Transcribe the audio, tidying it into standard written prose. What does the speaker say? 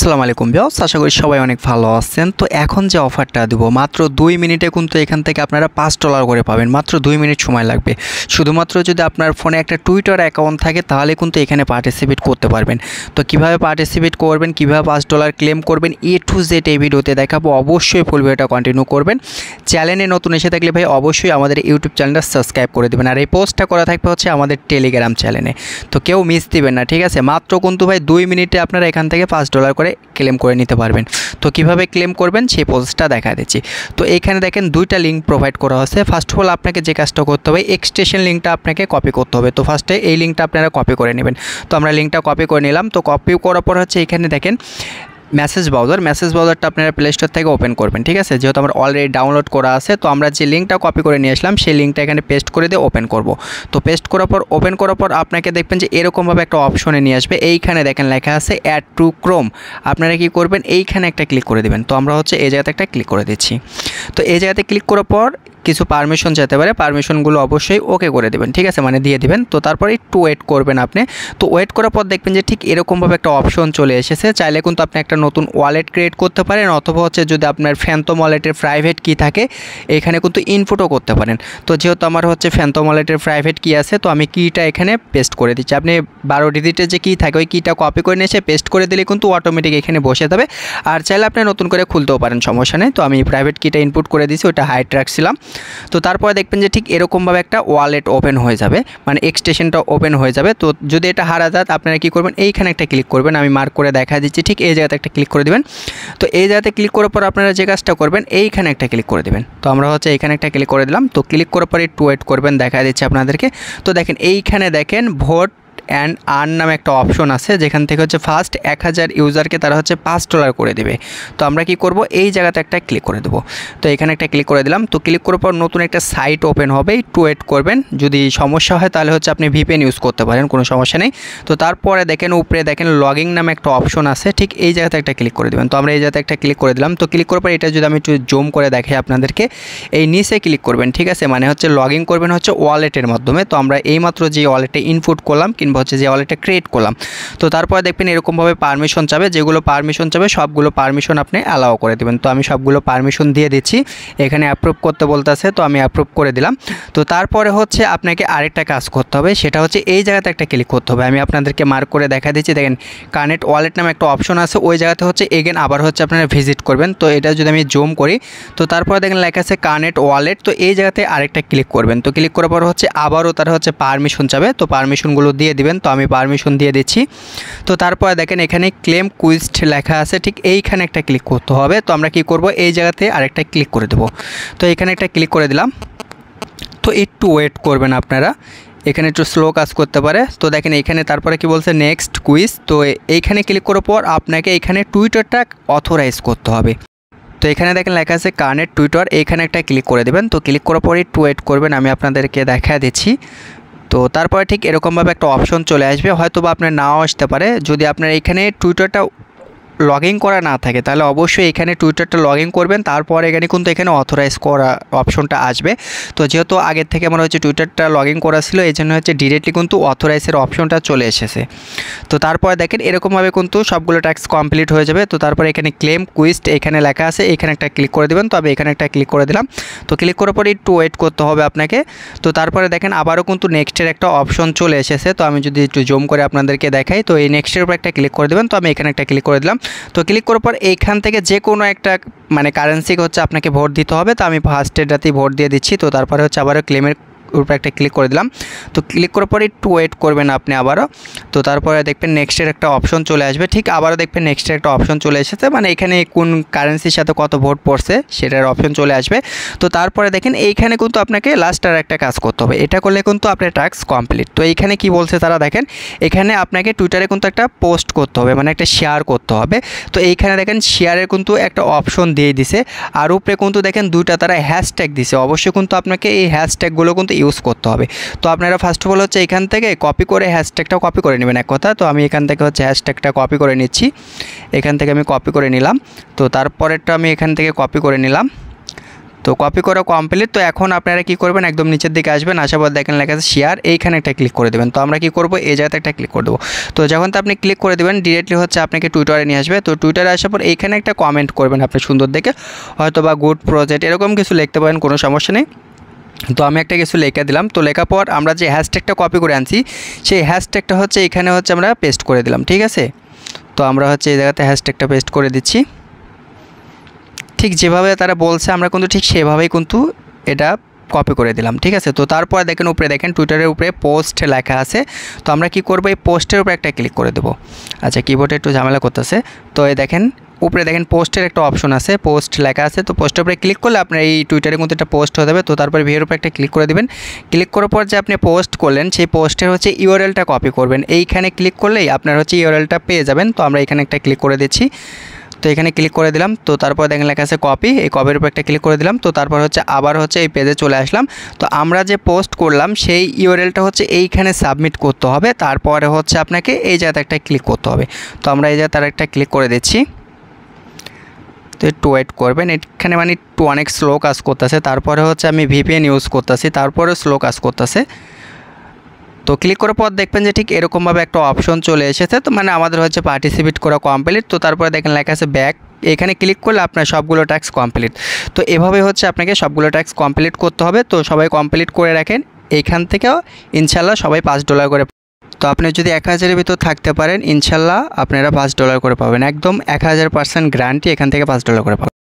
আসসালামু আলাইকুম ভিউয়ার্স, আশা করি সবাই অনেক ভালো আছেন। তো এখন যে অফারটা দেব মাত্র 2 মিনিটে কিন্তু এখান থেকে আপনারা $5 করে পাবেন। মাত্র 2 মিনিট সময় লাগবে। শুধুমাত্র যদি আপনার ফোনে একটা টুইটার অ্যাকাউন্ট থাকে তাহলে কিন্তু এখানে পার্টিসিপেট করতে পারবেন। তো কিভাবে পার্টিসিপেট করবেন, কিভাবে $5 ক্লেম করবেন, A to Z এই ভিডিওতে দেখাবো। অবশ্যই ফুল ভিডিওটা কন্টিনিউ করবেন। চ্যানেলে নতুন এসে থাকলে ভাই অবশ্যই আমাদের ইউটিউব চ্যানেলটা সাবস্ক্রাইব করে দেবেন। আর এই পোস্টটা করা থাকবে হচ্ছে আমাদের টেলিগ্রাম চ্যানেলে, তো কেউ মিস দিবেন না, ঠিক আছে? মাত্র কিন্তু ভাই 2 মিনিটে আপনারা এখান থেকে $5 করে ক্লেম করে নিতে পারবেন। তো কিভাবে ক্লেম করবেন সেই প্রসেসটা দেখা দিচ্ছি। তো এইখানে দেখেন দুইটা লিঙ্ক প্রোভাইড করা আছে। ফার্স্ট অফ অল আপনাকে যে কাজটা করতে হবে, এক্সটেনশন লিঙ্কটা আপনাকে কপি করতে হবে। তো ফার্স্টে এই লিঙ্কটা আপনারা কপি করে নেবেন। তো আমরা লিঙ্কটা কপি করে নিলাম। তো কপি করার পর হচ্ছে এখানে দেখেন মেসেজ ব্রাউজারটা আপনারা প্লে স্টোর থেকে ওপেন করবেন, ঠিক আছে? যেহেতু আমার অলরেডি ডাউনলোড করা আছে, তো আমরা যে লিঙ্কটা কপি করে নিয়ে আসলাম সেই লিঙ্কটা এখানে পেস্ট করে দিয়ে ওপেন করব। তো পেস্ট করার পর ওপেন করার পর আপনাকে দেখবেন যে এরকমভাবে একটা অপশনে নিয়ে আসবে। এইখানে দেখেন লেখা আছে অ্যাড টু ক্রোম। আপনারা কি করবেন, এইখানে একটা ক্লিক করে দেবেন। তো আমরা হচ্ছে এই জায়গাতে একটা ক্লিক করে দিচ্ছি। তো এই জায়গাতে ক্লিক করার পর কিছু পারমিশন যেতে পারে, পারমিশনগুলো অবশ্যই ওকে করে দেবেন, ঠিক আছে? মানে দিয়ে দিবেন। তো তারপরে একটু ওয়েট করবেন আপনি। তো ওয়েট করার পর দেখবেন যে ঠিক এরকমভাবে একটা অপশন চলে এসেছে। চাইলে কিন্তু আপনি একটা নতুন ওয়ালেট ক্রিয়েট করতে পারেন, অথবা হচ্ছে যদি আপনার ফ্যান্টম ওয়ালেটের প্রাইভেট কি থাকে এখানে কিন্তু ইনপুটও করতে পারেন। তো যেহেতু আমার হচ্ছে ফ্যান্টম ওয়ালেটের প্রাইভেট কি আছে, তো আমি কিটা এখানে পেস্ট করে দিচ্ছি। আপনি 12 ডিজিটের যে কি থাকে ওই কিটা কপি করে নিয়ে এসে পেস্ট করে দিলে কিন্তু অটোমেটিক এখানে বসে যাবে। আর চাইলে আপনি নতুন করে খুলতেও পারেন, সমস্যা নেই। তো আমি প্রাইভেট কিটা ইনপুট করে দিয়েছি, ওটা হাইড রাখছিলাম। তো তারপরে দেখবেন যে ঠিক এরকমভাবে একটা ওয়ালেট ওপেন হয়ে যাবে, মানে এক্সটেনশনটা ওপেন হয়ে যাবে। তো যদি এটা হারা যায় আপনারা কী করবেন, এইখানে একটা ক্লিক করবেন। আমি মার্ক করে দেখা দিচ্ছি, ঠিক এই জায়গাতে একটা ক্লিক করে দেবেন। তো এই জায়গাতে ক্লিক করার পর আপনারা যে কাজটা করবেন এইখানে একটা ক্লিক করে দেবেন। তো আমরা হচ্ছে এইখানে একটা ক্লিক করে দিলাম। তো ক্লিক করার পর একটু ওয়েট করবেন, দেখা দিচ্ছে আপনাদেরকে। তো দেখেন এইখানে দেখেন ভোট অ্যান্ড আর্ন নামে একটা অপশন আছে, যেখান থেকে হচ্ছে ফার্স্ট 1000 ইউজারকে তারা হচ্ছে $5 করে দেবে। তো আমরা কি করব, এই জায়গাতে একটা ক্লিক করে দেবো। তো এখানে একটা ক্লিক করে দিলাম। তো ক্লিক করার পর নতুন একটা সাইট ওপেন হবে, একটু ওয়েট করবেন। যদি সমস্যা হয় তাহলে হচ্ছে আপনি VPN ইউজ করতে পারেন, কোনো সমস্যা নেই। তো তারপরে দেখেন উপরে দেখেন লগইন নামে একটা অপশন আছে, ঠিক এই জায়গাতে একটা ক্লিক করে দেবেন। তো আমরা এই জায়গাতে একটা ক্লিক করে দিলাম। তো ক্লিক করার পর এটা যদি আমি একটু জুম করে দেখাই আপনাদেরকে, এই নিচে ক্লিক করবেন, ঠিক আছে? মানে হচ্ছে লগইন করবেন হচ্ছে ওয়ালেটের মাধ্যমে। তো আমরা এইমাত্র যে ওয়ালেটে ইনপুট করলাম কিংবা হচ্ছে যে ওয়ালেটটা ক্রিয়েট করলাম, তো তারপরে দেখবেন এরকমভাবে পারমিশন চাবে, যেগুলো পারমিশন চাবে সবগুলো পারমিশন আপনি অ্যালাউ করে দেবেন। তো আমি সবগুলো পারমিশন দিয়ে দিচ্ছি। এখানে অ্যাপ্রুভ করতে বলতেছে, তো আমি অ্যাপ্রুভ করে দিলাম। তো তারপরে হচ্ছে আপনাকে আরেকটা কাজ করতে হবে, সেটা হচ্ছে এই জায়গাতে একটা ক্লিক করতে হবে। আমি আপনাদেরকে মার্ক করে দেখা দিচ্ছি, দেখেন কানেক্ট ওয়ালেট নামে একটা অপশন আছে, ওই জায়গাতে হচ্ছে এগেন আবার হচ্ছে আপনারা ভিজিট করবেন। তো এটা যদি আমি জুম করি, তো তারপরে দেখেন লেখা আছে কানেক্ট ওয়ালেট। তো এই জায়গাতে আরেকটা ক্লিক করবেন। তো ক্লিক করার পর হচ্ছে আবারও তারা হচ্ছে পারমিশন চাবে, তো পারমিশনগুলো দিয়ে দিবেন। তো আমি পারমিশন দিয়ে দিচ্ছি। তো তারপরে দেখেন এখানে ক্লেম কুইস্ট লেখা আছে, ঠিক এইখানে একটা ক্লিক করতে হবে। তো আমরা কি করব, এই জায়গাতে আরেকটা ক্লিক করে দেব। তো এখানে একটা ক্লিক করে দিলাম। তো একটু ওয়েট করবেন আপনারা, এখানে একটু স্লো কাজ করতে পারে। তো দেখেন এইখানে তারপরে কি বলছে, নেক্সট কুইজ। তো এইখানে ক্লিক করার পর আপনাকে এখানে টুইটারটা অথরাইজ করতে হবে। তো এখানে দেখেন লেখা আছে কানেক্ট টুইটার, এইখানে একটা ক্লিক করে দেবেন। তো ক্লিক করার পরে একটু ওয়েট করবেন, আমি আপনাদেরকে দেখা দিচ্ছি। তো তারপরে ঠিক এরকমভাবে একটা অপশন চলে আসবে, হয়তো বা আপনার নাও আসতে পারে। যদি আপনার এখানে টুইটারটা লগইন করা না থাকে তাহলে অবশ্যই এখানে টুইটারটা লগইন করবেন, তারপর এখানে কিন্তু এখানে অথরাইজ করা অপশনটা আসবে। তো যেহেতু আগের থেকে আমার হচ্ছে টুইটারটা লগইন করা ছিল, এই জন্য হচ্ছে ডিরেক্টলি কিন্তু অথরাইজের অপশনটা চলে এসেছে। তো তারপরে দেখেন এরকমভাবে কিন্তু সবগুলো ট্যাক্স কমপ্লিট হয়ে যাবে। তো তারপরে এখানে ক্লেম কুইস্ট এখানে লেখা আছে, এখানে একটা ক্লিক করে দেবেন। তো আমি এখানে একটা ক্লিক করে দিলাম। তো ক্লিক করার পরে একটু ওয়েট করতে হবে আপনাকে। তো তারপরে দেখেন আবারও কিন্তু নেক্সটের একটা অপশন চলে এসেছে। তো আমি যদি একটু জুম করে আপনাদেরকে দেখাই, তো এই নেক্সটের উপর একটা ক্লিক করে দেবেন। তো আমি এখানে একটা ক্লিক করে দিলাম। তো ক্লিক করার পর এইখান থেকে যে কোনো একটা মানে কারেন্সিকে হচ্ছে আপনাকে ভোট দিতে হবে। তো আমি ফার্স্টেরটাতেই ভোট দিয়ে দিচ্ছি। তো তারপরে হচ্ছে আবারও ক্লেমের উপরে একটা ক্লিক করে দিলাম। তো ক্লিক করার পরে একটু ওয়েট করবেন আপনি আবারও। তো তারপরে দেখবেন নেক্সটের একটা অপশন চলে আসবে, ঠিক আবারও দেখবেন নেক্সটের একটা অপশন চলে এসেছে, মানে এখানে কোন কারেন্সির সাথে কত ভোট পড়ছে সেটার অপশন চলে আসবে। তো তারপরে দেখেন এইখানে কিন্তু আপনাকে লাস্ট আর একটা কাজ করতে হবে, এটা করলে কিন্তু আপনার টাস্ক কমপ্লিট। তো এইখানে কি বলছে তারা, দেখেন এখানে আপনাকে টুইটারে কিন্তু একটা পোস্ট করতে হবে, মানে একটা শেয়ার করতে হবে। তো এইখানে দেখেন শেয়ারের কিন্তু একটা অপশন দিয়ে দিছে, আর উপরে কিন্তু দেখেন দুইটা তারা হ্যাশট্যাগ দিছে। অবশ্যই কিন্তু আপনাকে এই হ্যাশট্যাগুলো কিন্তু ইউজ করতে হবে। তো আপনারা ফার্স্ট অফ অল হচ্ছে এখান থেকে কপি করে হ্যাশট্যাগটা কপি করে নেবেন এক কথা। তো আমি এখান থেকে হচ্ছে হ্যাশট্যাগটা কপি করে নিচ্ছি, এখান থেকে আমি কপি করে নিলাম। তো তারপরেরটা আমি এখান থেকে কপি করে নিলাম। তো কপি করা কমপ্লিট। তো এখন আপনারা কি করবেন, একদম নিচের দিকে আসবেন, আসার পর দেখেন লেখা আছে শেয়ার, এইখানে একটা ক্লিক করে দেবেন। তো আমরা কি করব, এই জায়গাতে একটা ক্লিক করে দেবো। তো যখন তো আপনি ক্লিক করে দেবেন ডিরেক্টলি হচ্ছে আপনাকে টুইটারে নিয়ে আসবে। তো টুইটারে আসার পর এইখানে একটা কমেন্ট করবেন আপনি সুন্দর দেখে, হয়তো বা গুড প্রজেক্ট এরকম কিছু লিখতে পারেন, কোনো সমস্যা নেই। তো আমি একটা কিছু লেখা দিলাম। তো লেখার পর আমরা যে হ্যাশট্যাগটা কপি করে আনছি সেই হ্যাশট্যাগটা হচ্ছে এখানে হচ্ছে আমরা পেস্ট করে দিলাম, ঠিক আছে। তো আমরা হচ্ছে এই জায়গাতে হ্যাশট্যাগটা পেস্ট করে দিচ্ছি। ঠিক যেভাবে তারা বলছে আমরা কিন্তু ঠিক সেভাবেই কিন্তু এটা কপি করে দিলাম, ঠিক আছে। তো তারপর দেখেন উপরে দেখেন টুইটারের উপরে পোস্ট লেখা আছে। তো আমরা কি করব, এই পোস্টের উপরে একটা ক্লিক করে দেবো। আচ্ছা, কিবোর্ডে একটু ঝামেলা করতেছে। তো এই দেখেন উপরে দেখেন পোস্টের একটা অপশন আছে, পোস্ট লেখা আছে। তো পোস্টের উপরে ক্লিক করলে আপনার এই টুইটারে কিন্তু একটা পোস্ট হয়ে যাবে। তো তারপরে ভিডিওর উপরে একটা ক্লিক করে দেবেন। ক্লিক করার পর যে আপনি পোস্ট করলেন সেই পোস্টের হচ্ছে ইউআরএলটা কপি করবেন। এইখানে ক্লিক করলেই আপনার হচ্ছে ইউআরএলটা পেয়ে যাবেন। তো আমরা এখানে একটা ক্লিক করে দিচ্ছি। তো এখানে ক্লিক করে দিলাম। তো তারপর দেখেন লেখা আছে কপি, এই কপির উপর একটা ক্লিক করে দিলাম। তো তারপর হচ্ছে আবার হচ্ছে এই পেজে চলে আসলাম। তো আমরা যে পোস্ট করলাম সেই ইউআরএলটা হচ্ছে এইখানে সাবমিট করতে হবে। তারপরে হচ্ছে আপনাকে এই জায়গাতে একটা ক্লিক করতে হবে। তো আমরা এই জায়গাতে একটা ক্লিক করে দিচ্ছি। তো একটু ওয়েট করবেন, এখানে মানে একটু অনেক স্লো কাজ করতেছে। তারপরে হচ্ছে আমি ভিপিএন ইউজ করতেছি, তারপরে স্লো কাজ করতেছে। তো ক্লিক করার পর দেখবেন যে ঠিক এরকমভাবে একটা অপশন চলে এসেছে। তো মানে আমাদের হচ্ছে পার্টিসিপেট করা কমপ্লিট। তো তারপরে দেখেন লেখা আছে ব্যাক, এখানে ক্লিক করলে আপনার সবগুলো টাস্ক কমপ্লিট। তো এভাবে হচ্ছে আপনাকে সবগুলো টাস্ক কমপ্লিট করতে হবে। তো সবাই কমপ্লিট করে রাখেন, এইখান থেকেও ইনশাল্লাহ সবাই $5 করে। তো আপনি যদি 1000-এর ভিতর থাকতে পারেন ইনশাল্লাহ আপনারা $5 করে পাবেন, একদম 1000% গ্যারান্টি, এখান থেকে $5 করে পাবেন।